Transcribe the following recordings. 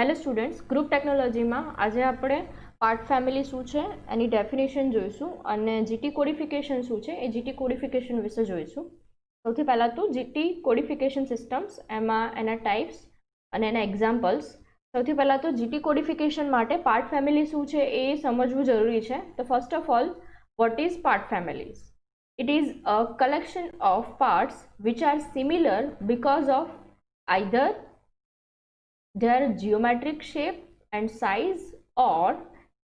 Hello students, group ટેકનોલોજીમાં આજે આપણે પાર્ટ ફેમિલી શું છે એની ડેફિનેશન જોઈશું અને જીટી કોડિફિકેશન શું છે એ જીટી કોડિફિકેશન વિશે જોઈશું. સૌથી પહેલાં તો જીટી કોડિફિકેશન સિસ્ટમ્સ, એમાં એના ટાઈપ્સ અને એના એક્ઝામ્પલ્સ. સૌથી પહેલાં તો જીટી કોડિફિકેશન માટે પાર્ટ ફેમિલી શું છે એ સમજવું જરૂરી છે. તો first of all, what is part families? It is a collection of parts which are similar because of either their geometric shape and size or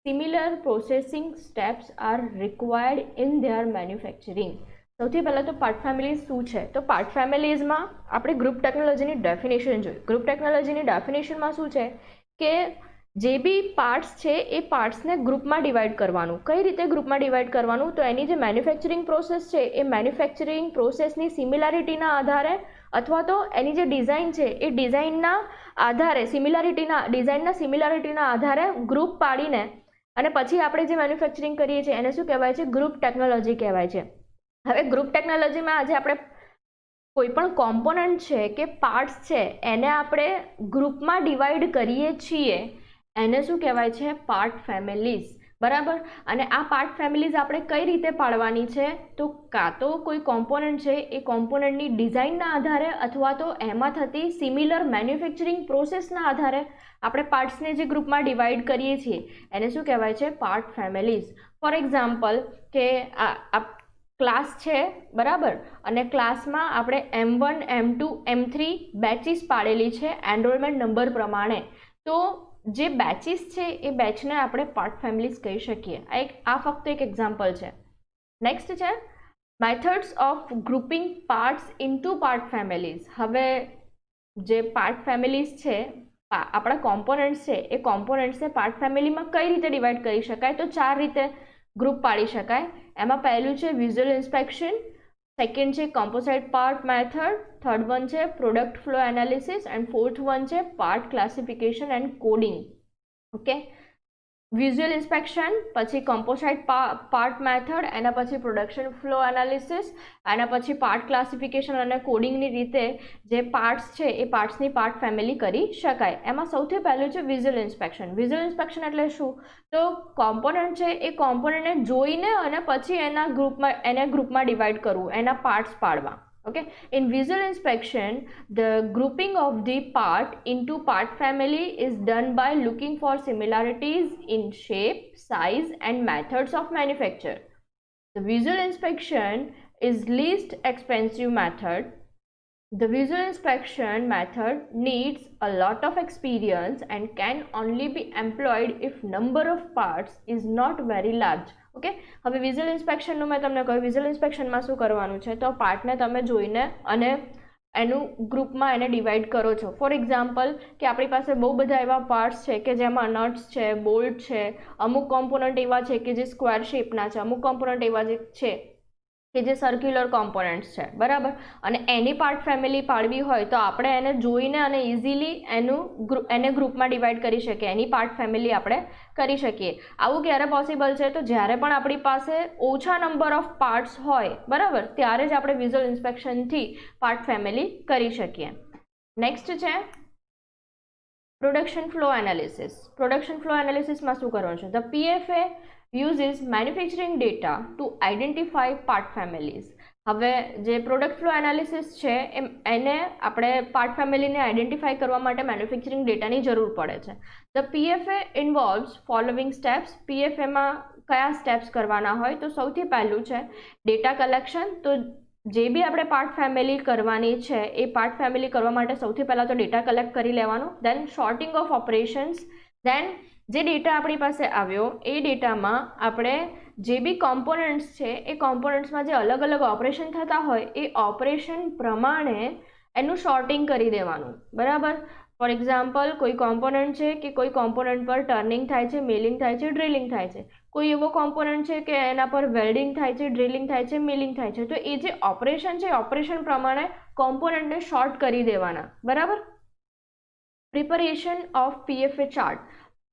similar processing steps are required in their manufacturing. સૌથી પહેલાં તો part families શું છે? તો part ફેમિલીઝમાં આપણે group ટેકનોલોજીની definition જોઈ. Group ટેકનોલોજીની ડેફિનેશનમાં શું છે કે જે બી પાર્ટ્સ છે એ પાર્ટ્સને ગ્રુપમાં ડિવાઈડ કરવાનું. કઈ રીતે ગ્રુપમાં ડિવાઈડ કરવાનું? તો એની જે મેન્યુફેક્ચરિંગ પ્રોસેસ છે એ મેન્યુફેક્ચરિંગ પ્રોસેસની સિમિલારિટીના આધારે અથવા તો એની જે ડિઝાઇન છે એ ડિઝાઇનના આધારે ડિઝાઇનના સિમિલારિટીના આધારે ગ્રુપ પાડીને અને પછી આપણે જે મેન્યુફેક્ચરિંગ કરીએ છીએ એને શું કહેવાય છે? ગ્રુપ ટેકનોલોજી કહેવાય છે. હવે ગ્રુપ ટેકનોલોજીમાં આજે આપણે કોઈ પણ કોમ્પોનન્ટ છે કે પાર્ટ્સ છે એને આપણે ગ્રુપમાં ડિવાઈડ કરીએ છીએ એને શું કહેવાય છે? Part families. બરાબર. અને આ પાર્ટ ફેમિલીઝ આપણે કઈ રીતે પાડવાની છે? તો કાં તો કોઈ કોમ્પોનન્ટ છે એ કોમ્પોનન્ટની ડિઝાઇનના આધારે અથવા તો એમાં થતી સિમિલર મેન્યુફેક્ચરિંગ પ્રોસેસના આધારે આપણે પાર્ટ્સને જે ગ્રુપમાં ડિવાઈડ કરીએ છીએ એને શું કહેવાય છે? Part families. ફોર એક્ઝામ્પલ કે આ ક્લાસ છે, બરાબર, અને ક્લાસમાં આપણે M1, M2, M3 બેચીસ પાડેલી છે એનરોલમેન્ટ નંબર પ્રમાણે. તો જે બેચીસ છે એ બેચને આપણે પાર્ટ ફેમિલીઝ કહી શકીએ. આ ફક્ત એક એક્ઝામ્પલ છે. નેક્સ્ટ છે methods of grouping parts into part families. હવે જે પાર્ટ ફેમિલીઝ છે, આપણા કોમ્પોનન્ટ્સ છે, એ કોમ્પોનન્ટ્સને પાર્ટ ફેમિલીમાં કઈ રીતે ડિવાઈડ કરી શકાય? તો 4 રીતે ગ્રુપ પાડી શકાય. એમાં પહેલું છે વિઝ્યુઅલ ઇન્સ્પેક્શન, સેકન્ડ છે composite part method, third one છે product flow analysis and fourth one છે part classification and coding. Okay, visual inspection, પછી કમ્પોસાઇટ પાર્ટ મેથડ, એના પછી પ્રોડક્શન ફ્લો એનાલિસિસ, એના પછી પાર્ટ ક્લાસિફિકેશન અને કોડિંગની રીતે જે પાર્ટ્સ છે એ પાર્ટ્સની પાર્ટ ફેમિલી કરી શકાય. એમાં સૌથી પહેલું છે વિઝ્યુઅલ ઇન્સ્પેક્શન. વિઝ્યુઅલ ઇન્સ્પેક્શન એટલે શું? તો કોમ્પોનન્ટ છે એ કોમ્પોનન્ટને જોઈને અને પછી એને ગ્રુપમાં ડિવાઈડ કરવું, એના પાર્ટ્સ પાડવા. Okay, in visual inspection, the grouping of the part into part family is done by looking for similarities in shape, size and methods of manufacture. The visual inspection is least expensive method. The visual inspection method needs a lot of experience and can only be employed if number of parts is not very large. Okay, હવે visual ઇન્સ્પેક્શનનું મેં તમને કહ્યું. Visual ઇન્સ્પેક્શનમાં શું કરવાનું છે? તો પાર્ટને તમે જોઈને અને એનું ગ્રુપમાં એને ડિવાઈડ કરો છો. ફોર એક્ઝામ્પલ કે આપણી પાસે બહુ બધા એવા પાર્ટ્સ છે કે જેમાં નટ્સ છે, બોલ્ટ છે, અમુક કોમ્પોનન્ટ એવા છે કે જે સ્ક્વેર શેપના છે, અમુક કોમ્પોનન્ટ એવા છે કે જે સર્ક્યુલર કોમ્પોનન્ટ્સ છે, બરાબર. અને એની પાર્ટ ફેમિલી પાડવી હોય તો આપણે એને જોઈને અને ઇઝીલી એને ગ્રુપમાં ડિવાઈડ કરી શકીએ, એની પાર્ટ ફેમિલી આપણે કરી શકીએ. આવું ક્યારે પોસિબલ છે? તો જ્યારે પણ આપણી પાસે ઓછા નંબર ઓફ પાર્ટ્સ હોય, બરાબર, ત્યારે જ આપણે વિઝ્યુઅલ ઇન્સ્પેક્શનથી પાર્ટ ફેમિલી કરી શકીએ. નેક્સ્ટ છે production flow analysis. Production flow એનાલિસિસમાં શું કરવાનું છે? The PFA uses manufacturing data to identify part families. હવે જે પ્રોડક્ટ ફ્લો એનાલિસિસ છે એને આપણે પાર્ટ ફેમિલીને આઈડેન્ટિફાઈ કરવા માટે મેન્યુફેક્ચરિંગ ડેટાની જરૂર પડે છે. The PFA involves following steps. PFAમાં કયા સ્ટેપ્સ કરવાના હોય? તો સૌથી પહેલું છે ડેટા કલેક્શન. તો જે બી આપણે પાર્ટ ફેમિલી કરવાની છે એ પાર્ટ ફેમિલી કરવા માટે સૌથી પહેલાં તો ડેટા કલેક્ટ કરી લેવાનું. દેન સોર્ટિંગ ઓફ ઓપરેશન્સ. દેન જે ડેટા આપણી પાસે આવ્યો એ ડેટામાં આપણે જે બી કોમ્પોનન્ટ્સ છે એ કોમ્પોનન્ટ્સમાં જે અલગ અલગ ઓપરેશન થતા હોય એ ઓપરેશન પ્રમાણે એનું શોર્ટિંગ કરી દેવાનું, બરાબર. ફોર એક્ઝામ્પલ, કોઈ કોમ્પોનન્ટ છે કે કોઈ કોમ્પોનન્ટ પર ટર્નિંગ થાય છે, મિલિંગ થાય છે, ડ્રિલિંગ થાય છે. કોઈ એવો કોમ્પોનન્ટ છે કે એના પર વેલ્ડિંગ થાય છે, ડ્રિલિંગ થાય છે, મિલિંગ થાય છે. તો એ જે ઓપરેશન છે ઓપરેશન પ્રમાણે કોમ્પોનન્ટને શોર્ટ કરી દેવાના, બરાબર. Preparation of PFA chart.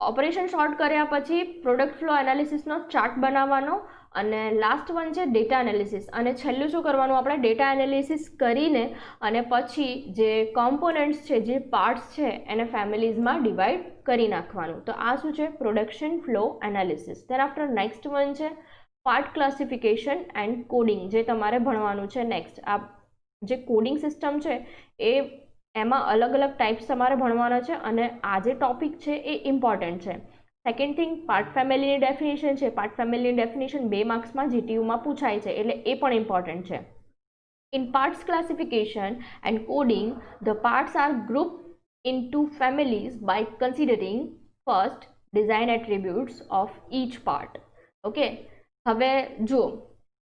Operation short કર્યા પછી પ્રોડક્ટ ફ્લો એનાલિસિસનો ચાર્ટ બનાવવાનો અને લાસ્ટ વન છે ડેટા એનાલિસિસ. અને છેલ્લું શું કરવાનું આપણે ડેટા એનાલિસિસ કરીને અને પછી જે કોમ્પોનન્ટ્સ છે જે પાર્ટ્સ છે એને ફેમિલીઝમાં ડિવાઈડ કરી નાખવાનું. તો આ શું છે production flow analysis. Then after next one છે પાર્ટ ક્લાસિફિકેશન એન્ડ કોડિંગ, જે તમારે ભણવાનું છે નેક્સ્ટ. આ જે કોડિંગ સિસ્ટમ છે એમાં અલગ અલગ ટાઈપ્સ તમારે ભણવાના છે અને આ જે ટોપિક છે એ ઇમ્પોર્ટન્ટ છે. સેકન્ડ થિંગ પાર્ટ ફેમિલીની ડેફિનેશન છે. પાર્ટ ફેમિલીની ડેફિનેશન 2 માર્ક્સમાં જીટીયુમાં પૂછાય છે એટલે એ પણ ઇમ્પોર્ટન્ટ છે. In parts classification and coding the parts are group into families by considering first design attributes of each part. Okay, હવે જુઓ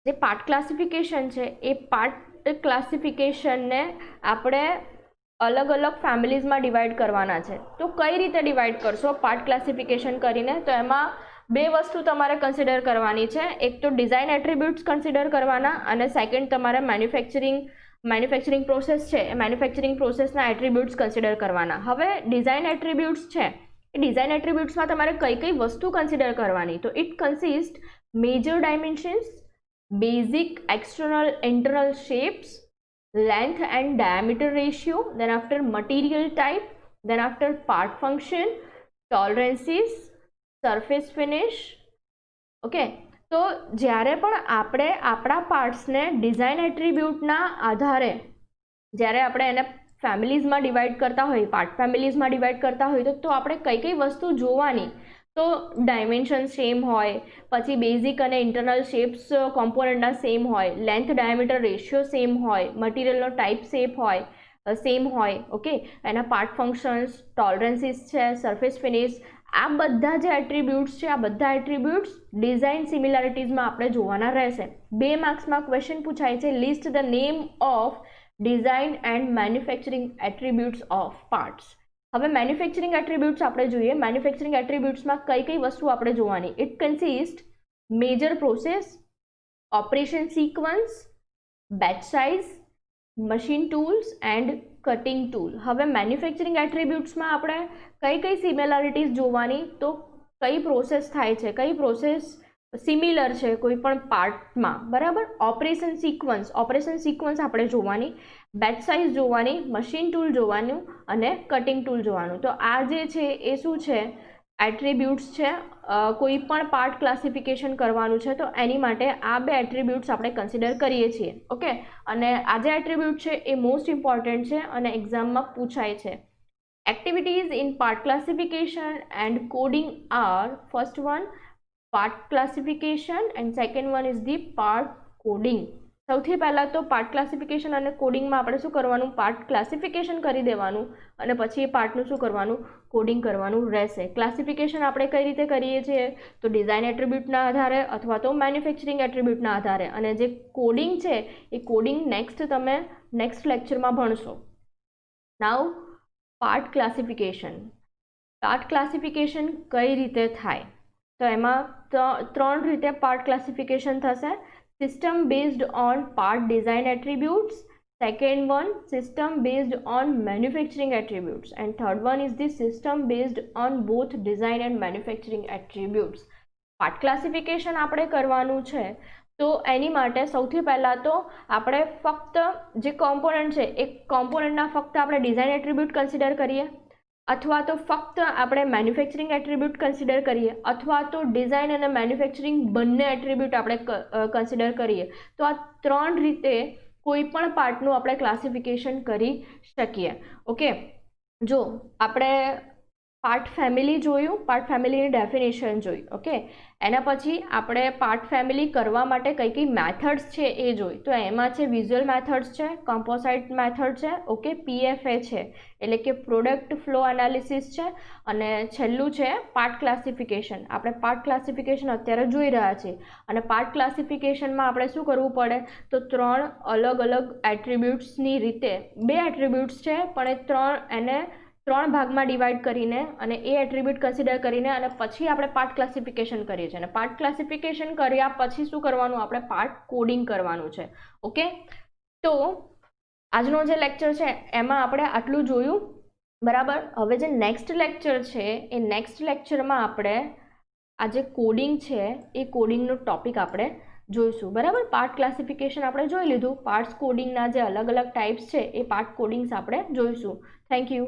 જે પાર્ટ ક્લાસિફિકેશન છે એ પાર્ટ ક્લાસિફિકેશનને આપણે અલગ અલગ ફેમિલીઝમાં ડિવાઈડ કરવાના છે. તો કઈ રીતે ડિવાઈડ કરશો પાર્ટ ક્લાસિફિકેશન કરીને? તો એમાં 2 વસ્તુ તમારે કન્સિડર કરવાની છે. એક તો ડિઝાઇન એટ્રીબ્યુટ્સ કન્સિડર કરવાના અને સેકન્ડ તમારે મેન્યુફેક્ચરિંગ પ્રોસેસ છે એ મેન્યુફેક્ચરિંગ પ્રોસેસના એટ્રીબ્યુટ્સ કન્સિડર કરવાના. હવે ડિઝાઇન એટ્રીબ્યુટ્સ છે એ ડિઝાઇન એટ્રીબ્યુટ્સમાં તમારે કઈ કઈ વસ્તુ કન્સિડર કરવાની? તો it consist major dimensions, basic external internal shapes, length and diameter ratio, then after material type, then after part function, tolerances, surface finish. Okay, તો જ્યારે પણ આપણે આપણા પાર્ટ્સને ડિઝાઇન એટ્રીબ્યુટના આધારે જ્યારે આપણે એને ફેમિલીઝમાં ડિવાઈડ કરતા હોય, પાર્ટ ફેમિલીઝમાં ડિવાઈડ કરતા હોય તો આપણે કઈ કઈ વસ્તુ જોવાની? તો ડાયમેન્શન સેમ હોય, પછી બેઝિક અને ઇન્ટરનલ શેપ્સ કોમ્પોનન્ટના સેમ હોય, લેન્થ ડાયામીટર રેશિયો સેમ હોય, મટીરિયલનો ટાઈપ સેમ હોય. ઓકે, એના પાર્ટ ફંક્શન્સ, ટોલરન્સીસ છે, સરફેસ ફિનિશ, આ બધા જે એટ્રીબ્યુટ્સ છે આ બધા એટ્રીબ્યુટ્સ ડિઝાઇન સિમિલારિટીઝમાં આપણે જોવાના રહેશે. 2 માર્ક્સમાં ક્વેશ્ચન પૂછાય છે list the name of design and manufacturing attributes of parts. હવે મેન્યુફેક્ચરિંગ એટ્રીબ્યુટ્સ આપણે જોઈએ. મેન્યુફેક્ચરિંગ એટ્રીબ્યુટ્સમાં કઈ કઈ વસ્તુ આપણે જોવાની? It consist major process, operation sequence, batch size, machine tools and cutting tool. હવે મેન્યુફેક્ચરિંગ એટ્રીબ્યુટ્સમાં આપણે કઈ કઈ સિમિલારિટીઝ જોવાની? તો કઈ પ્રોસેસ થાય છે, કઈ પ્રોસેસ સિમિલર છે કોઈ પણ પાર્ટમાં, બરાબર? ઓપરેશન સિક્વન્સ આપણે જોવાની, બેચ સાઇઝ જોવાની, મશીન ટૂલ જોવાનું અને કટિંગ ટૂલ જોવાનું. તો આ જે છે એ શું છે એટ્રીબ્યુટ્સ છે. કોઈ પણ પાર્ટ ક્લાસિફિકેશન કરવાનું છે તો એની માટે આ 2 એટ્રીબ્યુટ્સ આપણે કન્સિડર કરીએ છીએ. ઓકે, અને આ જે એટ્રીબ્યુટ છે એ મોસ્ટ ઇમ્પોર્ટન્ટ છે અને એક્ઝામમાં પૂછાય છે. Activities in part classification and coding are first one part classification and second one is the part coding. સૌથી પહેલાં તો પાર્ટ ક્લાસિફિકેશન અને કોડિંગમાં આપણે શું કરવાનું? પાર્ટ ક્લાસિફિકેશન કરી દેવાનું અને પછી એ પાર્ટનું શું કરવાનું? કોડિંગ કરવાનું રહેશે. ક્લાસિફિકેશન આપણે કઈ રીતે કરીએ છીએ? તો ડિઝાઇન એટ્રીબ્યુટના આધારે અથવા તો મેન્યુફેક્ચરિંગ એટ્રીબ્યુટના આધારે. અને જે કોડિંગ છે એ કોડિંગ તમે નેક્સ્ટ લેક્ચરમાં ભણશો. નાઉ પાર્ટ ક્લાસિફિકેશન. પાર્ટ ક્લાસિફિકેશન કઈ રીતે થાય? તો એમાં 3 રીતે પાર્ટ ક્લાસિફિકેશન થશે. System based on part design attributes, second one system based on manufacturing attributes and third one is the system based on both design and manufacturing attributes. Part classification આપણે કરવાનું છે તો એની માટે સૌથી પહેલાં તો આપણે ફક્ત જે કોમ્પોનન્ટ છે એ કોમ્પોનન્ટના ફક્ત આપણે ડિઝાઇન એટ્રીબ્યુટ કન્સિડર કરીએ, અથવા તો ફક્ત આપણે મેન્યુફેક્ચરિંગ એટ્રીબ્યુટ કન્સિડર કરીએ, અથવા તો ડિઝાઇન અને મેન્યુફેક્ચરિંગ બંને એટ્રીબ્યુટ આપણે કન્સિડર કરીએ. તો આ 3 રીતે કોઈ પણ પાર્ટનું આપણે ક્લાસિફિકેશન કરી શકીએ. ઓકે, જો આપણે પાર્ટ ફેમિલી જોયું, પાર્ટ ફેમિલીની ડેફિનેશન જોઈ. ઓકે, એના પછી આપણે પાર્ટ ફેમિલી કરવા માટે કઈ કઈ મેથડ્સ છે એ જોઈ. તો એમાં છે વિઝ્યુઅલ મેથડ્સ છે, કમ્પોસાઇટ મેથડ છે, ઓકે, PFA છે એટલે કે પ્રોડક્ટ ફ્લો એનાલિસિસ છે, અને છેલ્લું છે પાર્ટ ક્લાસિફિકેશન. આપણે પાર્ટ ક્લાસિફિકેશન અત્યારે જોઈ રહ્યા છીએ અને પાર્ટ ક્લાસિફિકેશનમાં આપણે શું કરવું પડે? તો 3 અલગ અલગ એટ્રીબ્યુટ્સની રીતે 2 એટ્રીબ્યુટ્સ છે પણ એ 3 ભાગમાં ડિવાઈડ કરીને અને એ એટ્રીબ્યુટ કન્સિડર કરીને અને પછી આપણે પાર્ટ ક્લાસિફિકેશન કરીએ છીએ. અને પાર્ટ ક્લાસિફિકેશન કર્યા પછી શું કરવાનું? આપણે પાર્ટ કોડિંગ કરવાનું છે. ઓકે, તો આજનો જે લેક્ચર છે એમાં આપણે આટલું જોયું, બરાબર? હવે જે નેક્સ્ટ લેક્ચર છે એ નેક્સ્ટ લેક્ચરમાં આપણે આ જે કોડિંગ છે એ કોડિંગનો ટોપિક આપણે જોઈશું. બરાબર, પાર્ટ ક્લાસિફિકેશન આપણે જોઈ લીધું. પાર્ટ્સ કોડિંગના જે અલગ અલગ ટાઈપ્સ છે એ પાર્ટ કોડિંગ્સ આપણે જોઈશું. Thank you.